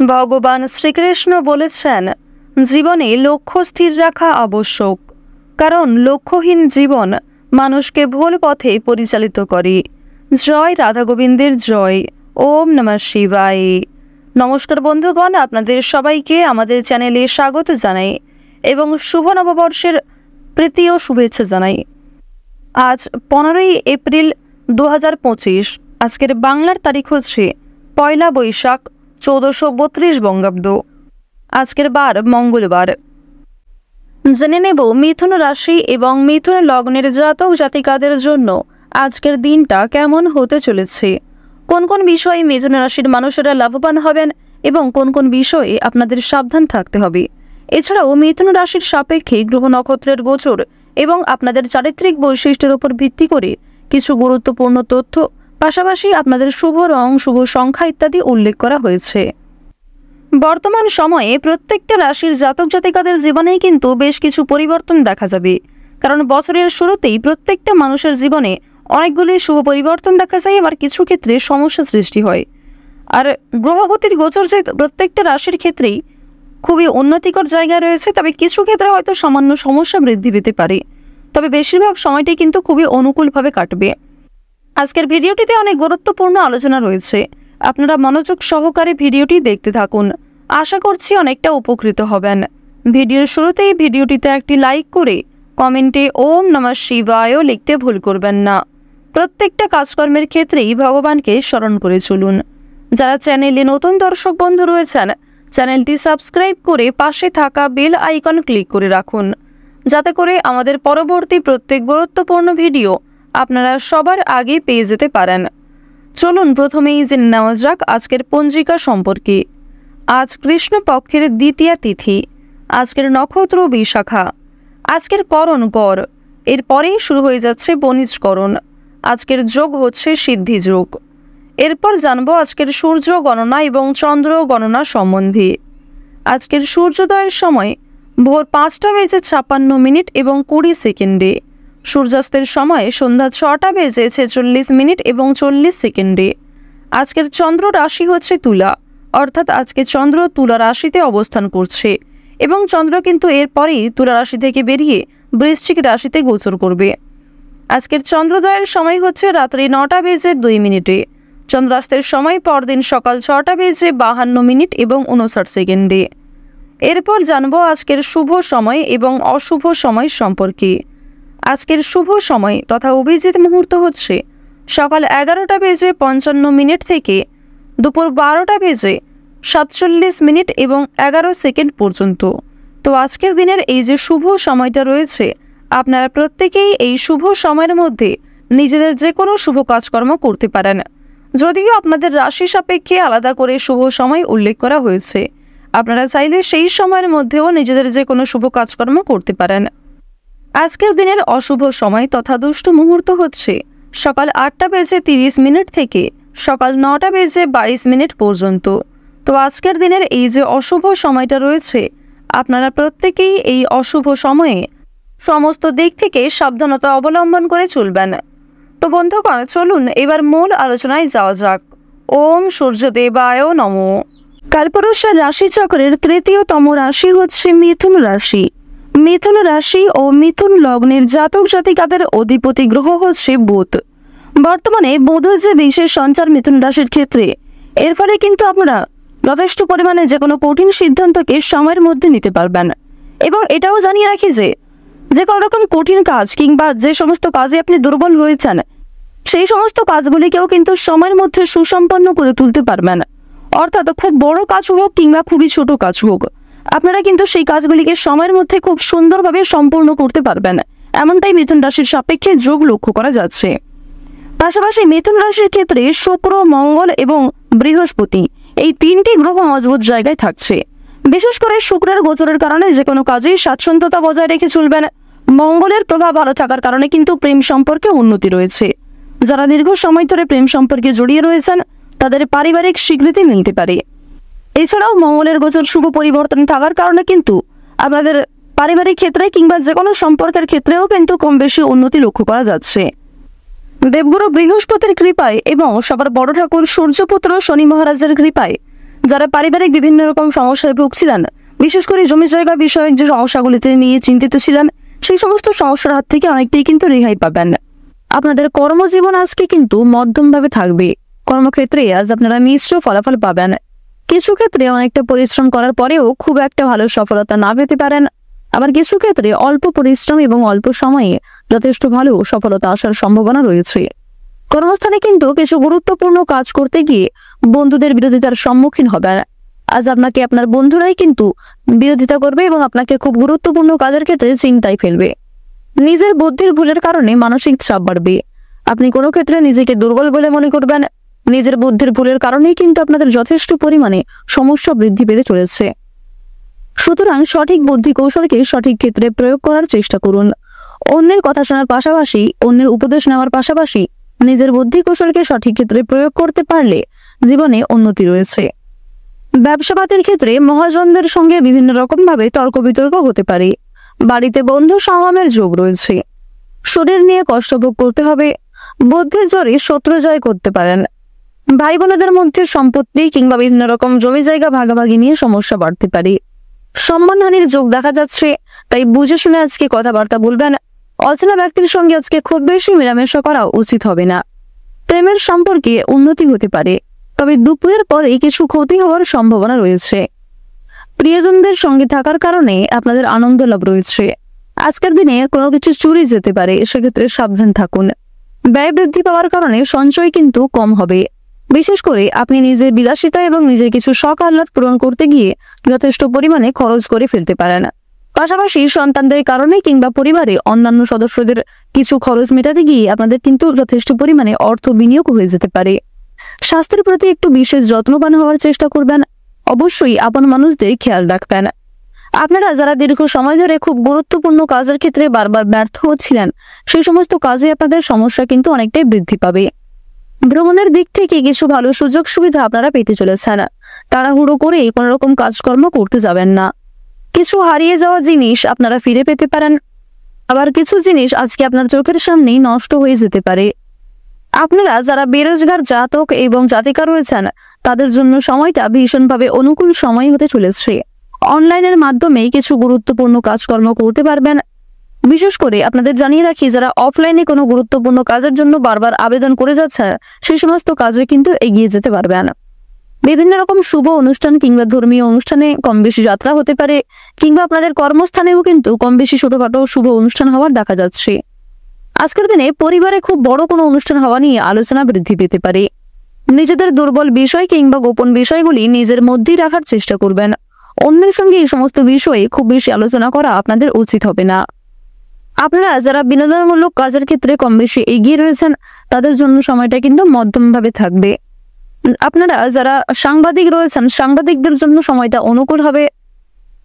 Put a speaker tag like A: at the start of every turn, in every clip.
A: ভগবান শ্রীকৃষ্ণ বলেছেন, জীবনে লক্ষ্য স্থির রাখা আবশ্যক, কারণ লক্ষ্যহীন জীবন মানুষকে ভুল পথে পরিচালিত করে। জয় রাধা গোবিন্দের জয়। ওম নমঃ শিবায়। নমস্কার বন্ধুগণ, আপনাদের সবাইকে আমাদের চ্যানেলে স্বাগত জানাই এবং শুভ নববর্ষের প্রীতি ও শুভেচ্ছা জানাই। আজ 15ই এপ্রিল 2025। আজকের বাংলার তারিখ হচ্ছে 1 বৈশাখ 1432 বঙ্গাব্দ। আজকের বার মঙ্গলবার। জেনে নেব মিথুন রাশি এবং মিথুন লগ্নের জাতক জাতিকাদের জন্য আজকের দিনটা কেমন হতে চলেছে, কোন কোন বিষয়ে মিথুন রাশির মানুষেরা লাভবান হবেন এবং কোন কোন বিষয়ে আপনাদের সাবধান থাকতে হবে। এছাড়াও মিথুন রাশির সাপেক্ষে গ্রহ নক্ষত্রের গোচর এবং আপনাদের চারিত্রিক বৈশিষ্ট্যের উপর ভিত্তি করে কিছু গুরুত্বপূর্ণ তথ্য, পাশাপাশি আপনাদের শুভ রং, শুভ সংখ্যা ইত্যাদি উল্লেখ করা হয়েছে। বর্তমান সময়ে প্রত্যেকটা রাশির জাতক জাতিকাদের জীবনেই কিন্তু বেশ কিছু পরিবর্তন দেখা যাবে, কারণ বছরের শুরুতেই প্রত্যেকটা মানুষের জীবনে অনেকগুলি শুভ পরিবর্তন দেখা যায়, আবার কিছু ক্ষেত্রে সমস্যা সৃষ্টি হয়। আর গ্রহগতির গোচর যে প্রত্যেকটা রাশির ক্ষেত্রেই খুবই উন্নতিকর জায়গায় রয়েছে, তবে কিছু ক্ষেত্রে হয়তো সামান্য সমস্যা বৃদ্ধি পেতে পারে, তবে বেশিরভাগ সময়টি কিন্তু খুবই অনুকূলভাবে কাটবে। আজকের ভিডিওটিতে অনেক গুরুত্বপূর্ণ আলোচনা রয়েছে, আপনারা মনোযোগ সহকারে ভিডিওটি দেখতে থাকুন। আশা করছি অনেকটা উপকৃত হবেন। ভিডিওর শুরুতেই ভিডিওটিতে একটি লাইক করে কমেন্টে ওম নমঃ শিবায় লিখতে ভুল করবেন না। প্রত্যেকটা কাজকর্মের ক্ষেত্রেই ভগবানকে স্মরণ করে চলুন। যারা চ্যানেলে নতুন দর্শক বন্ধু রয়েছেন, চ্যানেলটি সাবস্ক্রাইব করে পাশে থাকা বেল আইকন ক্লিক করে রাখুন, যাতে করে আমাদের পরবর্তী প্রত্যেক গুরুত্বপূর্ণ ভিডিও আপনারা সবার আগে পেয়ে যেতে পারেন। চলুন প্রথমেই জেনে নেওয়া যাক আজকের পঞ্জিকা সম্পর্কে। আজ কৃষ্ণপক্ষের দ্বিতীয়া তিথি, আজকের নক্ষত্র বিশাখা, আজকের করণ গড়, এরপরেই শুরু হয়ে যাচ্ছে বণিজকরণ। আজকের যোগ হচ্ছে সিদ্ধি যোগ। এরপর জানবো আজকের সূর্য গণনা এবং চন্দ্র গণনা সম্বন্ধে। আজকের সূর্যোদয়ের সময় ভোর 5:56 এবং 20 সেকেন্ডে, সূর্যাস্তের সময় সন্ধ্যা 6:46 এবং 40 সেকেন্ডে। আজকের চন্দ্র রাশি হচ্ছে তুলা, অর্থাৎ আজকে চন্দ্র তুলা রাশিতে অবস্থান করছে এবং চন্দ্র কিন্তু এরপরেই তুলা রাশি থেকে বেরিয়ে বৃশ্চিক রাশিতে গোচর করবে। আজকের চন্দ্রোদয়ের সময় হচ্ছে রাত্রি 9:02, চন্দ্রাস্তের সময় পরদিন সকাল 6:52 এবং 59 সেকেন্ডে। এরপর জানবো আজকের শুভ সময় এবং অশুভ সময় সম্পর্কে। আজকের শুভ সময় তথা অভিজিৎ মুহূর্ত হচ্ছে সকাল 11:55 থেকে দুপুর 12:47 এবং 11 সেকেন্ড পর্যন্ত। তো আজকের দিনের এই যে শুভ সময়টা রয়েছে, আপনারা প্রত্যেকেই এই শুভ সময়ের মধ্যে নিজেদের যে কোনো শুভ কাজকর্ম করতে পারেন, যদিও আপনাদের রাশি সাপেক্ষে আলাদা করে শুভ সময় উল্লেখ করা হয়েছে। আপনারা চাইলে সেই সময়ের মধ্যেও নিজেদের যে কোনো শুভ কাজকর্ম করতে পারেন। আজকের দিনের অশুভ সময় তথা দুষ্ট মুহূর্ত হচ্ছে সকাল 8:30 থেকে সকাল 9:22 পর্যন্ত। তো আজকের দিনের এই যে অশুভ সময়টা রয়েছে, আপনারা প্রত্যেকেই এই অশুভ সময়ে সমস্ত দিক থেকে সাবধানতা অবলম্বন করে চলবেন। তো বন্ধুগণ, চলুন এবার মূল আলোচনায় যাওয়া যাক। ওম সূর্যদেবায় নমঃ। কালপুরুষের রাশিচক্রের তৃতীয়তম রাশি হচ্ছে মিথুন রাশি। মিথুন রাশি ও মিথুন লগ্নের জাতক জাতিকাদের অধিপতি গ্রহ হচ্ছে বুধ। বর্তমানে বুধের যে বিশেষ সঞ্চার মিথুন রাশির ক্ষেত্রে, এর ফলে কিন্তু আপনারা যথেষ্ট পরিমাণে যে কোনো কঠিন সিদ্ধান্তকে সময়ের মধ্যে নিতে পারবেন। এবং এটাও জানিয়ে রাখি যে কোনো রকম কঠিন কাজ কিংবা যে সমস্ত কাজে আপনি দুর্বল রয়েছেন, সেই সমস্ত কাজগুলিকেও কিন্তু সময়ের মধ্যে সুসম্পন্ন করে তুলতে পারবেন। অর্থাৎ খুব বড় কাজ হোক কিংবা খুবই ছোট কাজ হোক, আপনারা কিন্তু সেই কাজগুলিকে সময়ের মধ্যে খুব সুন্দরভাবে সম্পূর্ণ করতে পারবেন, এমনটাই মিথুন রাশির সাপেক্ষে যোগ লক্ষ্য করা যাচ্ছে। পাশাপাশি মিথুন রাশির ক্ষেত্রে শুক্র, মঙ্গল এবং বৃহস্পতি এই তিনটি গ্রহ মজবুত জায়গায় থাকছে। বিশেষ করে শুক্রের গোচরের কারণে যে কোনো কাজেই স্বাচ্ছন্দ্যতা বজায় রেখে চলবেন। মঙ্গলের প্রভাব ভালো থাকার কারণে কিন্তু প্রেম সম্পর্কে উন্নতি রয়েছে। যারা দীর্ঘ সময় ধরে প্রেম সম্পর্কে জড়িয়ে রয়েছেন, তাদের পারিবারিক স্বীকৃতি মিলতে পারে। এছাড়াও মঙ্গলের গোচর শুভ পরিবর্তন থাকার কারণে কিন্তু আপনাদের পারিবারিক ক্ষেত্রে কিংবা যে কোনো সম্পর্কের ক্ষেত্রেও কিন্তু কম বেশি উন্নতি লক্ষ্য করা যাচ্ছে। দেবগুরু বৃহস্পতির কৃপায় এবং সবার বড় ঠাকুর সূর্যপুত্র শনি মহারাজের কৃপায় যারা পারিবারিক বিভিন্ন রকম সমস্যায় ভুগছিলেন, বিশেষ করে জমি জায়গা বিষয়ক যে সমস্যাগুলিতে নিয়ে চিন্তিত ছিলেন, সেই সমস্ত সমস্যার হাত থেকে অনেকটাই কিন্তু রেহাই পাবেন। আপনাদের কর্মজীবন আজকে কিন্তু মধ্যমভাবে থাকবে। কর্মক্ষেত্রে আজ আপনারা মিশ্র ফলাফল পাবেন। কিছু ক্ষেত্রে অনেকটা পরিশ্রম করার পরেও খুব একটা ভালো সফলতা না পেতে পারেন, আবার কিছু ক্ষেত্রে অল্প পরিশ্রম এবং অল্প সময়ে যথেষ্ট ভালো সফলতা আসার সম্ভাবনা রয়েছে। কর্মস্থানে কিন্তু কিছু গুরুত্বপূর্ণ কাজ করতে গিয়ে বন্ধুদের বিরোধিতার সম্মুখীন হবেন। আজ আপনাকে আপনার বন্ধুরাই কিন্তু বিরোধিতা করবে এবং আপনাকে খুব গুরুত্বপূর্ণ কাজের ক্ষেত্রে চিন্তায় ফেলবে। নিজের বুদ্ধির ভুলের কারণে মানসিক চাপ বাড়বে। আপনি কোনো ক্ষেত্রে নিজেকে দুর্বল বলে মনে করবেন। নিজের বুদ্ধির ভুলের কারণেই কিন্তু আপনাদের যথেষ্ট পরিমাণে সমস্যা বৃদ্ধি পেতে চলেছে। সুতরাং সঠিক বুদ্ধি কৌশলকে সঠিক ক্ষেত্রে প্রয়োগ করার চেষ্টা করুন। অন্যের কথা শোনার পাশাপাশি, অন্যের উপদেশ নেওয়ার পাশাপাশি নিজের বুদ্ধি কৌশলকে সঠিক ক্ষেত্রে প্রয়োগ করতে পারলে জীবনে উন্নতি রয়েছে। ব্যবসাপাতির ক্ষেত্রে মহাজনদের সঙ্গে বিভিন্ন রকম ভাবে তর্ক বিতর্ক হতে পারে। বাড়িতে বন্ধু সমাগমের যোগ রয়েছে। শরীর নিয়ে কষ্ট ভোগ করতে হবে। বুদ্ধির জোরে শত্রু জয় করতে পারেন। ভাই বোনেদের মধ্যে সম্পত্তি কিংবা বিভিন্ন রকম জমি জায়গা ভাগাভাগি নিয়ে সমস্যা বাড়তে পারে। সম্মানহানির যোগ দেখা যাচ্ছে, তাই বুঝে শুনে আজকে কথাবার্তা বলবেন। অচেনা ব্যক্তির সঙ্গে আজকে খুব বেশি মেলামেশা করা উচিত হবে না। প্রেমের সম্পর্কে উন্নতি হতে পারে, তবে দুপুরের পরে কিছু ক্ষতি হওয়ার সম্ভাবনা রয়েছে। প্রিয়জনদের সঙ্গে থাকার কারণে আপনাদের আনন্দ লাভ রয়েছে। আজকের দিনে কোনো কিছু চুরি যেতে পারে, সেক্ষেত্রে সাবধান থাকুন। ব্যয় বৃদ্ধি পাওয়ার কারণে সঞ্চয় কিন্তু কম হবে। বিশেষ করে আপনি নিজের বিলাসিতা এবং নিজের কিছু শখ আহ্লাদ পূরণ করতে গিয়ে যথেষ্ট পরিমাণে খরচ করে ফেলতে পারেন। পাশাপাশি সন্তানদের কারণে কিংবা পরিবারে অন্যান্য সদস্যদের কিছু খরচ মেটাতে গিয়ে আপনাদের কিন্তু যথেষ্ট পরিমাণে অর্থ বিনিয়োগ হয়ে যেতে পারে। স্বাস্থ্যের প্রতি একটু বিশেষ যত্নবান হওয়ার চেষ্টা করবেন। অবশ্যই আপন মানুষদের খেয়াল রাখবেন। আপনারা যারা দীর্ঘ সময় ধরে খুব গুরুত্বপূর্ণ কাজের ক্ষেত্রে বারবার ব্যর্থ হচ্ছিলেন, সেই সমস্ত কাজে আপনাদের সমস্যা কিন্তু অনেকটাই বৃদ্ধি পাবে। ভ্রমণের দিক থেকে কিছু ভালো সুযোগ সুবিধা আপনারা পেতে চলেছেন। তাড়াহুড়ো করে কোনো রকম কাজকর্ম করতে যাবেন না। কিছু হারিয়ে যাওয়া জিনিস আপনারা ফিরে পেতে পারেন, আবার কিছু জিনিস আজকে আপনার চোখের সামনেই নষ্ট হয়ে যেতে পারে। আপনারা যারা বেরোজগার জাতক এবং জাতিকা রয়েছেন, তাদের জন্য সময়টা ভীষণভাবে অনুকূল সময় হতে চলেছে। অনলাইনের মাধ্যমে কিছু গুরুত্বপূর্ণ কাজকর্ম করতে পারবেন। বিশেষ করে আপনাদের জানিয়ে রাখি, যারা অফলাইনে কোনো গুরুত্বপূর্ণ কাজের জন্য বারবার আবেদন করে যাচ্ছে, সেই সমস্ত কাজে কিন্তু এগিয়ে যেতে পারবেন। বিভিন্ন রকম শুভ অনুষ্ঠান কিংবা ধর্মীয় অনুষ্ঠানে কম বেশি যাত্রা হতে পারে, কিংবা আপনাদের কর্মস্থানেও কিন্তু কম বেশি ছোটখাটো শুভ অনুষ্ঠান হওয়ার দেখা যাচ্ছে। আজকের দিনে পরিবারে খুব বড় কোনো অনুষ্ঠান হওয়া নিয়ে আলোচনা বৃদ্ধি পেতে পারে। নিজেদের দুর্বল বিষয় কিংবা গোপন বিষয়গুলি নিজের মধ্যেই রাখার চেষ্টা করবেন। অন্যের সঙ্গে এই সমস্ত বিষয়ে খুব বেশি আলোচনা করা আপনাদের উচিত হবে না। আপনারা যারা বিনোদনমূলক কাজের ক্ষেত্রে কম বেশি এগিয়ে রয়েছেন, তাদের জন্য সময়টা কিন্তু মধ্যমভাবে থাকবে। আপনারা যারা সাংবাদিক রয়েছেন, সাংবাদিকদের জন্য সময়টা অনুকূল হবে।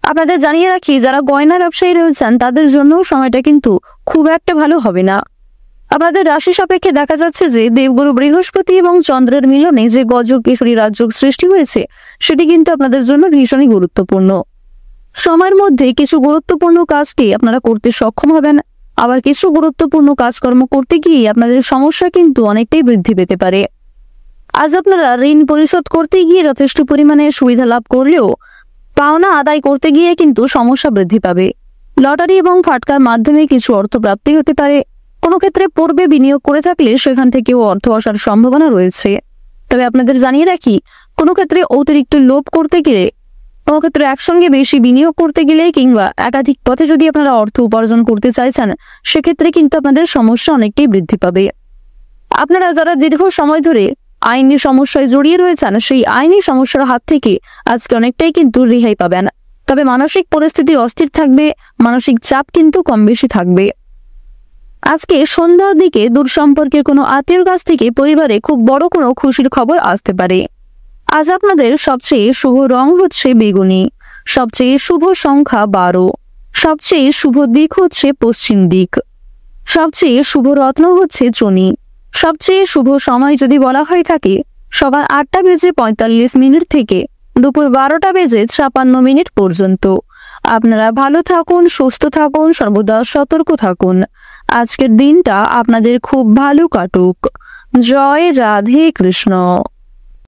A: আপনাদের জানিয়ে রাখি, যারা গয়না ব্যবসায়ী রয়েছেন, তাদের জন্য সময়টা কিন্তু খুব একটা ভালো হবে না। আপনাদের রাশি সাপেক্ষে দেখা যাচ্ছে যে দেবগুরু বৃহস্পতি এবং চন্দ্রের মিলনে যে গজক কেশরী রাজযোগ সৃষ্টি হয়েছে, সেটি কিন্তু আপনাদের জন্য ভীষণই গুরুত্বপূর্ণ। সময়ের মধ্যে কিছু গুরুত্বপূর্ণ কাজটি আপনারা করতে সক্ষম হবেন, আবার কিছু গুরুত্বপূর্ণ কাজকর্ম করতে গিয়ে আপনাদের সমস্যা কিন্তু অনেকটাই বৃদ্ধি পেতে পারে। আজ আপনারা ঋণ পরিশোধ করতে গিয়ে যথেষ্ট পরিমাণে সুবিধা লাভ করলেও পাওনা আদায় করতে গিয়ে কিন্তু সমস্যা বৃদ্ধি পাবে। লটারি এবং ফাটকার মাধ্যমে কিছু অর্থ প্রাপ্তি হতে পারে। কোনো ক্ষেত্রে পূর্বে বিনিয়োগ করে থাকলে সেখান থেকেও অর্থ আসার সম্ভাবনা রয়েছে। তবে আপনাদের জানিয়ে রাখি, কোনো ক্ষেত্রে অতিরিক্ত লোভ করতে গেলে, কোনো ক্ষেত্রে একসঙ্গে বেশি বিনিয়োগ করতে গেলে কিংবা একাধিক পথে যদি আপনারা অর্থ উপার্জন করতে চাইছেন, সেক্ষেত্রে কিন্তু আপনাদের সমস্যা অনেকটাই বৃদ্ধি পাবে। আপনারা যারা দীর্ঘ সময় ধরে আইনি সমস্যায় জড়িয়ে রয়েছেন, সেই আইনি সমস্যার হাত থেকে আজকে অনেকটাই কিন্তু রেহাই পাবেন। তবে মানসিক পরিস্থিতি অস্থির থাকবে, মানসিক চাপ কিন্তু কম বেশি থাকবে। আজকে সন্ধ্যার দিকে দূর সম্পর্কের কোনো আত্মীয়র কাছ থেকে পরিবারে খুব বড় কোনো খুশির খবর আসতে পারে। আজ আপনাদের সবচেয়ে শুভ রং হচ্ছে বেগুনি, সবচেয়ে শুভ সংখ্যা 12, সবচেয়ে শুভ দিক হচ্ছে পশ্চিম দিক, সবচেয়ে শুভ রত্ন হচ্ছে চুনি। সবচেয়ে শুভ সময় যদি বলা হয়ে থাকে, সকাল 8:45 থেকে দুপুর 12:53 পর্যন্ত। আপনারা ভালো থাকুন, সুস্থ থাকুন, সর্বদা সতর্ক থাকুন। আজকের দিনটা আপনাদের খুব ভালো কাটুক। জয় রাধে কৃষ্ণ।